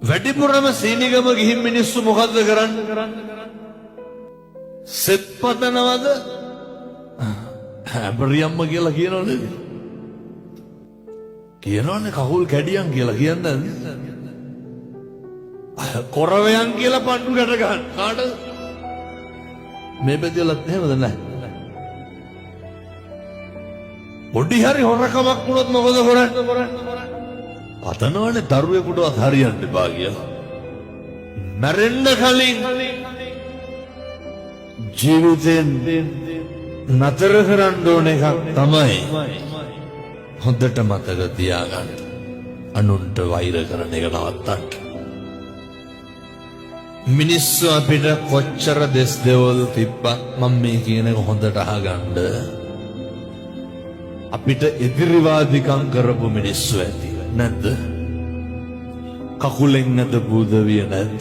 වැඩිපුරම සීනිගම ගිහින් මිනිස්සු මොකද්ද කරන්නේ? සෙත් පතනවද? හැබරියම්ම කියලා කියනවනේ. කියනවනේ කකුල් කැඩියන් කියලා කියන්නේ. කොරවයන් කියලා පණ්ඩු ගැට ගන්න. කාටද? මේ බෙදලත් එහෙමද නැහැ. පොඩි හරි හොරකමක් වුණොත් මොකද කරන්නේ? අතනවනේ දරුවෙකුටවත් හරියන්න එපා කියලා. මැරෙන්න කලින් ජීවිතෙන් නතර කරන්න ඕන එකක් තමයි හොඳට මතක තියාගන්න. අනුන්ට වෛර කරන එක නවත්තන්න. මිනිස්සු අපිට කොච්චර දෙස් දෙවල් තිබ්බත් මම මේ කියන එක හොඳට අහගන්න. අපිට එදිරිවාදිකම් කරපු මිනිස්සු ඇති නැද්ද? කකුලෙන් නැද බුදවිය නැද්ද?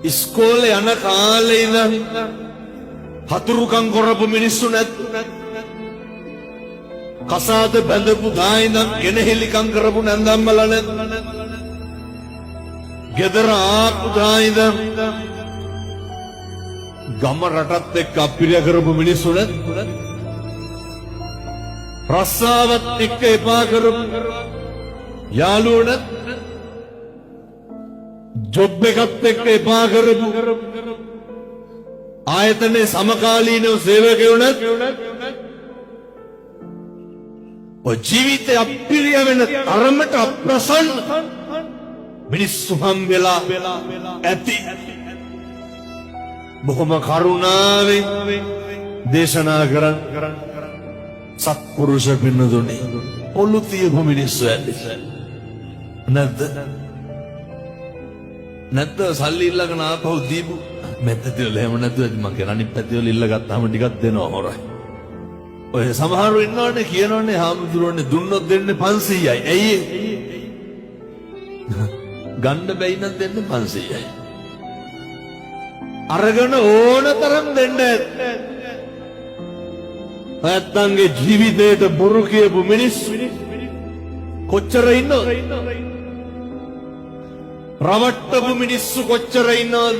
ඉස්කෝලේ යන කාලේ ඉඳන් හතුරුකම් කරපු මිනිස්සු නැද්ද? කසාද බැඳපු දා ඉඳන් ගෙනහෙලිකම් කරපු නැන්දම්මලා නැද්ද? ගෙදර ආපු දා ඉඳන් ගම රටත් එක්ක අපිරිය කරපු මිනිස්සු නැද්ද? රස්සාවත් එක්ක එපා කරපු යාළුවෝ ජොබ් එකත් එක්ක එපා කරපු ආයතනයේ සමකාලීනව සේවකයෝ නැත්. ඔය ජීවිතය අපිරිය වෙන තරමට අප්‍රසන්න මිනිස්සු හම්බෙලා ඇති. බොහොම කරුණාවෙන් දේශනා කරන් සත්පුරුෂ පින්නතුනි ඔලු තියපු මිනිස්සු ඇති නැද්ද? නැත්ද සල්ලි ඉල්ලගෙන ආපහු දීපු මෙතනදල එහෙම නැතුව මම කියන අනිත් පැතිවල ඉල්ල ගත්තාම ටිකක් දෙනවා හොරයි. ඔය සමහරව ඉන්නවනේ කියනවනේ හාමුදුරුවනේ දුන්නොත් දෙන්නේ 500යි. ඇයි ගන්න බැයි නම් දෙන්නේ 500යි. අරගෙන ඕන තරම් දෙන්න ඇත්තේ. නැත්තන්ගේ ජීවිතේට බොරු කියපු මිනිස්සු කොච්චර ඉන්නවද? රවට්ටපු මිනිස්සු කොච්චර ඉන්නවද?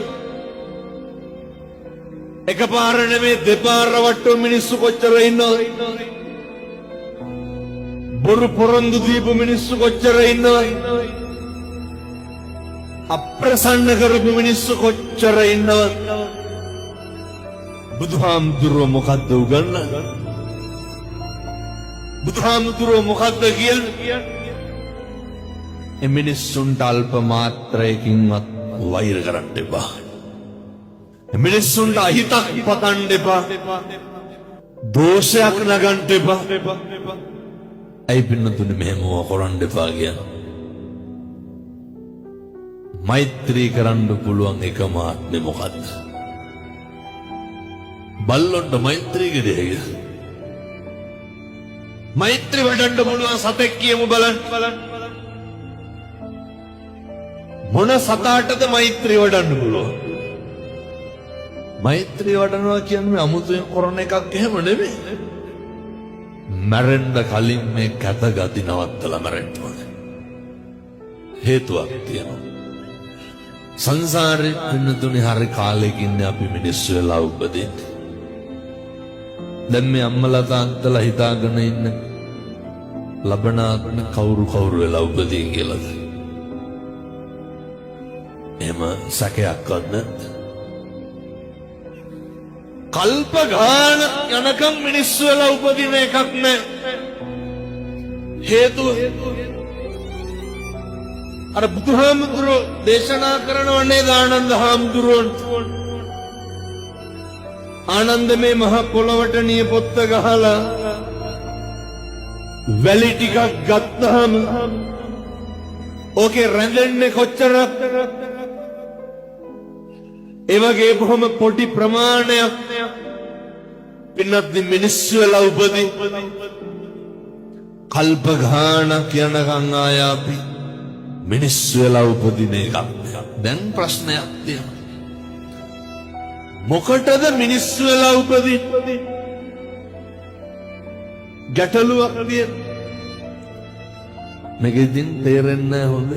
එකපාර නෙමෙයි දෙපාර රවට්ටපු මිනිස්සු කොච්චර ඉන්නවද? බොරු පොරොන්දු දීපු මිනිස්සු කොච්චර ඉන්නවද? අප්‍රසන්න කරපු මිනිස්සු කොච්චර ඉන්නවද? බුදුහාමුදුරුවෝ මොකද්ද උගන්වන්නේ? බුදුහාමුදුරුවෝ මොකද්ද කියන්නේ? මිනිස්සුන්ට අල්ප මාත්‍රයකින්වත් වෛර කරන්න එපා. මිනිස්සුන්ට අහිතක් පතන්න එපා. දෝෂයක් නගන්න එපා. ඇයි පින්නතුනේ මෙහෙම කරන්න එපා කියන්නේ? මෛත්‍රී කරන්න පුළුවන් එකම ආත්මේ මොකද්ද? බල්ලොන්ට මෛත්‍රී කරේ. මෛත්‍රී වඩන්න පුළුවන් සතෙක් කියමු බලන්න. මොන සතාටද මෛත්‍රී වඩන්න පුළුවන්? මෛත්‍රී වඩනවා කියන්නේ අමුතුවෙන් කරන එකක් එහෙම නෙමෙයි. මැරෙන්න කලින් මේ කැත ගති නවත්තලා මැරෙන්න ඕනේ. හේතුවක් තියෙනවා. සංසාරේ පින්නතුනේ හරි කාලෙකින් අපි මිනිස්සු වෙලා උපදින්නේ. දැන් මේ අම්මලා තාත්තලා හිතාගෙන ඉන්න ලබනාත්ම කවුරු වෙලා උපදී කියලාද? එහෙම සැකයක්වත් නැද්ද? කල්ප ගාන යනකම් මිනිස්සු වෙලා උපදින එකක් නෑ. හේතුව අර බුදුහාමුදුරුවෝ දේශනා කරනවනේ ආනන්ද හාමුදුරුවෝ ආනන්ද මේ මහ පොළවට නිය පොත්ත ගහලා වැලි ටිකක් ගත්තාම ඕකේ රැඳෙන්නේ කොච්චරක්? ඒ වගේ බොහොම පොඩි ප්‍රමාණයක් පින්නත් මිනිස්සු වෙලා උපදී කල්ප ගානක් යනකම් ආය අපි මිනිස්සු වෙලා උපදින එකක්. දැන් ප්‍රශ්නයක් තියෙනවා. මොකටද මිනිස්සු වෙලා උපදින්නේ? ගැටලුවක් තියෙනවා. මේකෙන් තේරෙන්නේ නැහැ හොඳ.